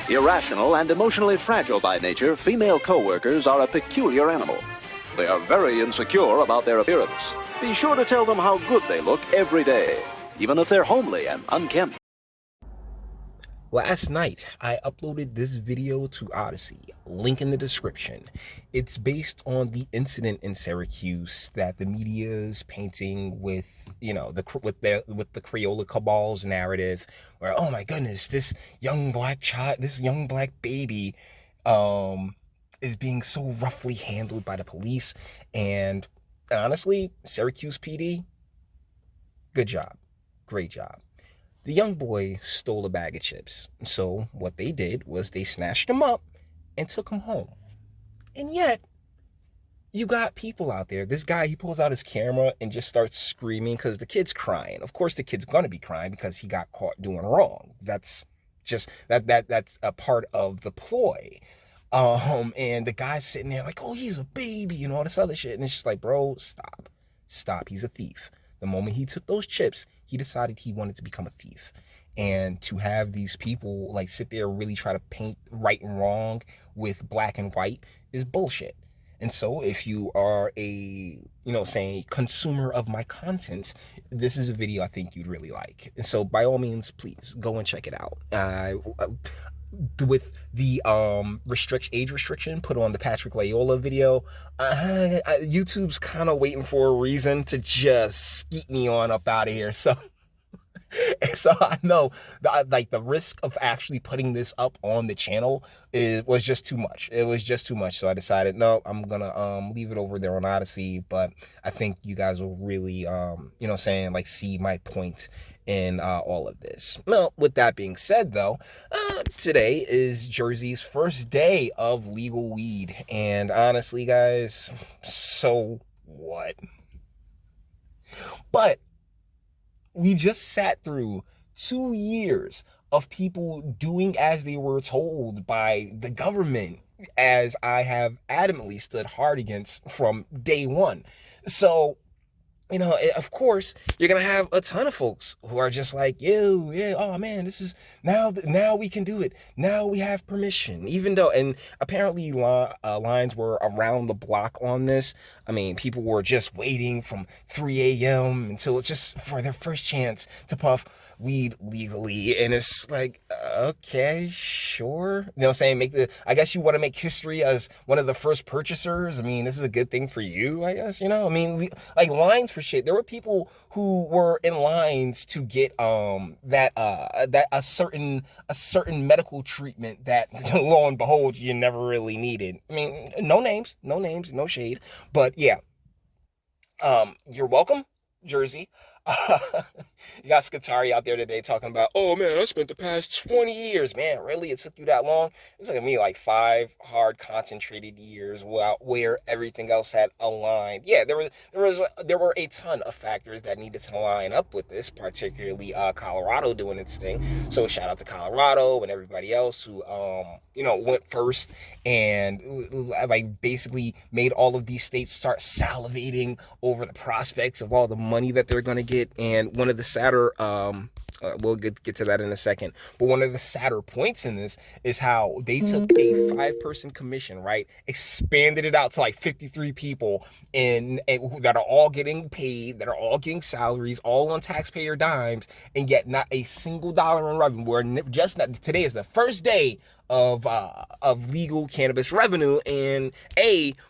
Irrational and emotionally fragile by nature, female co-workers are a peculiar animal. They are very insecure about their appearance. Be sure to tell them how good they look every day, even if they're homely and unkempt. Last night, I uploaded this video to Odyssey, link in the description. It's based on the incident in Syracuse that the media is painting with, with the Crayola cabal's narrative, where, oh my goodness, this young black baby, is being so roughly handled by the police. And honestly, Syracuse PD, good job, great job. The young boy stole a bag of chips. So what they did was they snatched him up and took him home. And yet, you got people out there. This guy, he pulls out his camera and just starts screaming because the kid's crying. Of course, the kid's going to be crying because he got caught doing wrong. That's just, that's a part of the ploy. And the guy's sitting there like, oh, he's a baby and all this other shit. And it's just like, bro, stop. He's a thief. The moment he took those chips, he decided he wanted to become a thief. And to have these people like sit there and really try to paint right and wrong with black and white is bullshit. And so if you are a, consumer of my content, this is a video I think you'd really like. And so by all means, please go and check it out. With the age restriction put on the Patrick Layola video, YouTube's kind of waiting for a reason to just skeet me on up out of here. So I know the risk of actually putting this up on the channel was just too much. It was just too much. So I decided, no, I'm gonna leave it over there on Odyssey. But I think you guys will really see my point in all of this. Well, with that being said, though, today is Jersey's first day of legal weed. And honestly, guys, so what? But we just sat through 2 years of people doing as they were told by the government, as I have adamantly stood hard against from day one. So, of course, you're going to have a ton of folks who are just like, oh man, this is now we can do it. Now we have permission, even though, and apparently lines were around the block on this. I mean, people were just waiting from 3 a.m. until it's just for their first chance to puff weed legally. And it's like, okay, sure. I guess you want to make history as one of the first purchasers. I mean, this is a good thing for you, I guess, lines for shit. There were people who were in lines to get a certain medical treatment that lo and behold you never really needed. I mean, no names, no shade, but yeah. You're welcome, Jersey. You got Scutari out there today talking about, oh man, I spent the past 20 years. Man, really? It took you that long? It took me like 5 hard concentrated years where everything else had aligned. Yeah, there were a ton of factors that needed to line up with this, particularly Colorado doing its thing. So shout out to Colorado and everybody else who went first and basically made all of these states start salivating over the prospects of all the money that they're going to get. And one of the sadder, we'll get to that in a second, but one of the sadder points in this is how they took a 5-person commission, right, expanded it out to like 53 people and that are all getting paid, that are all getting salaries, all on taxpayer dimes, and yet not a single dollar in revenue. Today is the first day of legal cannabis revenue, and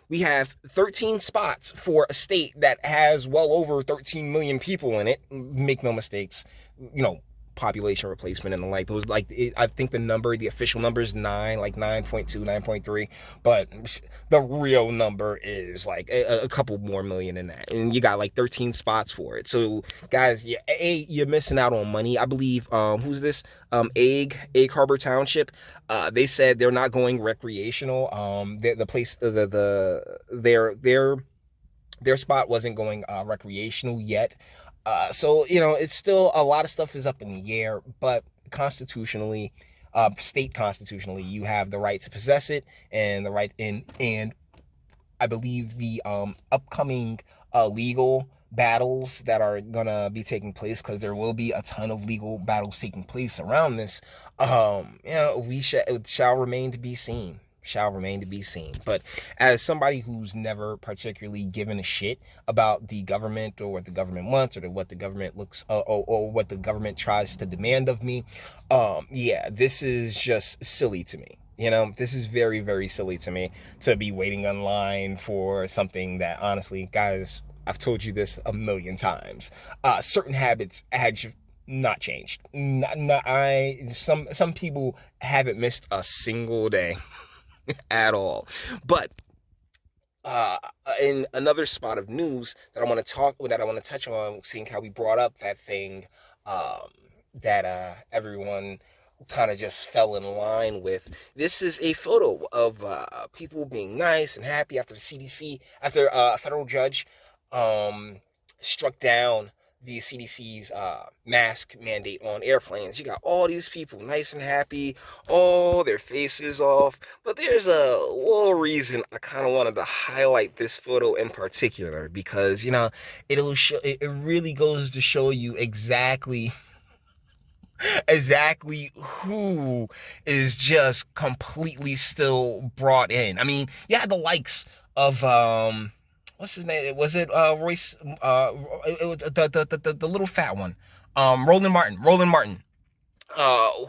we have 13 spots for a state that has well over 13 million people in it. Make no mistakes, population replacement and the like. Those I think the official number is 9.2, 9.3, but the real number is like a couple more million than that, and you got like 13 spots for it. So guys, you're missing out on money. I believe who's this Egg Harbor Township, they said they're not going recreational. The place, their spot wasn't going recreational yet. So it's still, a lot of stuff is up in the air, but constitutionally, state constitutionally, you have the right to possess it and the right and I believe the upcoming legal battles that are gonna be taking place, because there will be a ton of legal battles taking place around this. It shall remain to be seen. Shall remain to be seen. But as somebody who's never particularly given a shit about the government or what the government wants or what the government looks or what the government tries to demand of me, yeah, this is just silly to me. This is very, very silly to me to be waiting online for something that, honestly, guys, I've told you this a million times. Certain habits had not changed. Some people haven't missed a single day at all. But in another spot of news that I want to touch on, seeing how we brought up that thing that everyone kind of just fell in line with. This is a photo of people being nice and happy after after a federal judge struck down the CDC's mask mandate on airplanes. You got all these people nice and happy, all their faces off. But there's a little reason I kind of wanted to highlight this photo in particular, because it really goes to show you exactly who is just completely still brought in. I mean, you had the likes of what's his name? Was it Royce? It was the little fat one, Roland Martin.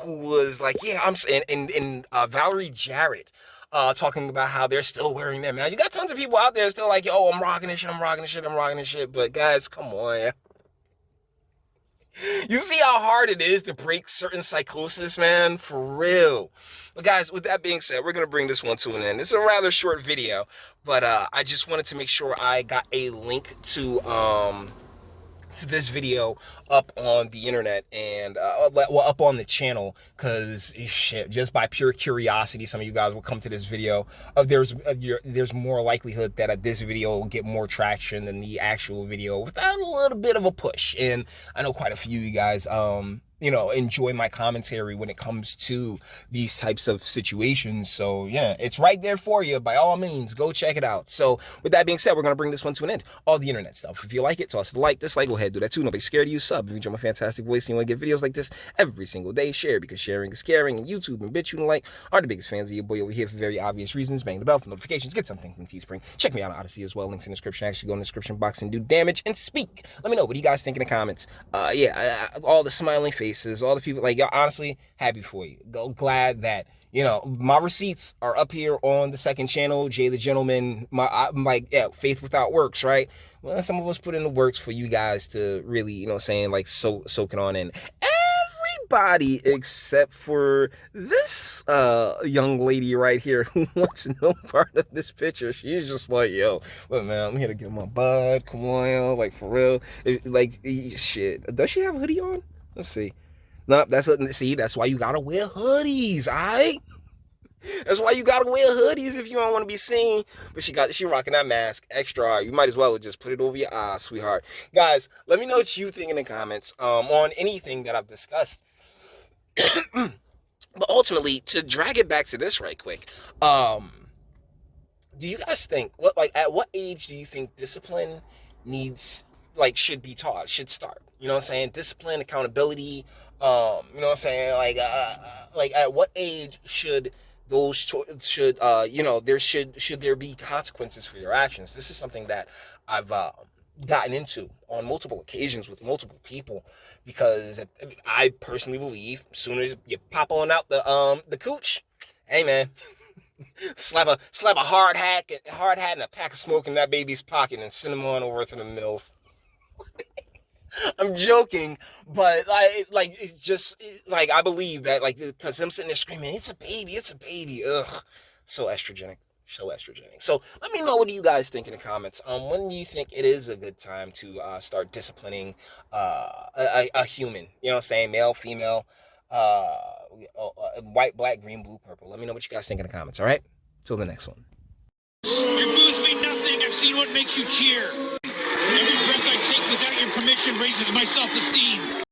Who was like, yeah, I'm saying, and Valerie Jarrett. Talking about how they're still wearing them. Now, you got tons of people out there still like, yo, I'm rocking this shit. But guys, come on. You see how hard it is to break certain psychosis, man? For real. But guys, with that being said, we're going to bring this one to an end. It's a rather short video, but I just wanted to make sure I got a link to this video up on the internet and up on the channel, because shit, just by pure curiosity, some of you guys will come to this video. There's more likelihood that this video will get more traction than the actual video without a little bit of a push. And I know quite a few of you guys enjoy my commentary when it comes to these types of situations. So yeah, it's right there for you. By all means, go check it out. So with that being said, we're going to bring this one to an end. All the internet stuff. If you like it, toss it a like, dislike, go ahead, do that too. Don't be scared of you. Sub if you enjoy my fantastic voice and you want to get videos like this every single day. Share, because sharing is caring. And YouTube and Bitchute and like are the biggest fans of your boy over here for very obvious reasons. Bang the bell for notifications. Get something from Teespring. Check me out on Odyssey as well. Links in the description. Actually go in the description box and do damage and speak. Let me know, what do you guys think in the comments? All the smiling faces, all the people, like, y'all, honestly, happy for you. Glad that, my receipts are up here on the second channel, Jay the Gentleman. Faith without works, right? Well, some of us put in the works for you guys to really, soak it on in. Everybody except for this young lady right here who wants no part of this picture. She's just like, yo, look, man, I'm here to get my bud. Come on, yo, like, for real. Shit. Does she have a hoodie on? Let's see. No, that's why you gotta wear hoodies, alright? That's why you gotta wear hoodies if you don't want to be seen. But she rocking that mask extra hard. You might as well just put it over your eyes, sweetheart. Guys, let me know what you think in the comments on anything that I've discussed. But ultimately, to drag it back to this right quick, do you guys think at what age do you think discipline should be taught, should start? You know what I'm saying? Discipline, accountability. You know what I'm saying? At what age should should there be consequences for your actions? This is something that I've gotten into on multiple occasions with multiple people, because I personally believe as soon as you pop on out the cooch, hey man, slap a hard hat and a pack of smoke in that baby's pocket and send them on over to the mills. I'm joking, but it's just I believe that, because I'm sitting there screaming, it's a baby, ugh, so estrogenic. So let me know, what do you guys think in the comments? When do you think it is a good time to start disciplining a human? You know what I'm saying? Male, female, white, black, green, blue, purple. Let me know what you guys think in the comments. All right, till the next one. Your booze mean nothing. I've seen what makes you cheer. Every breath I take without your permission raises my self-esteem.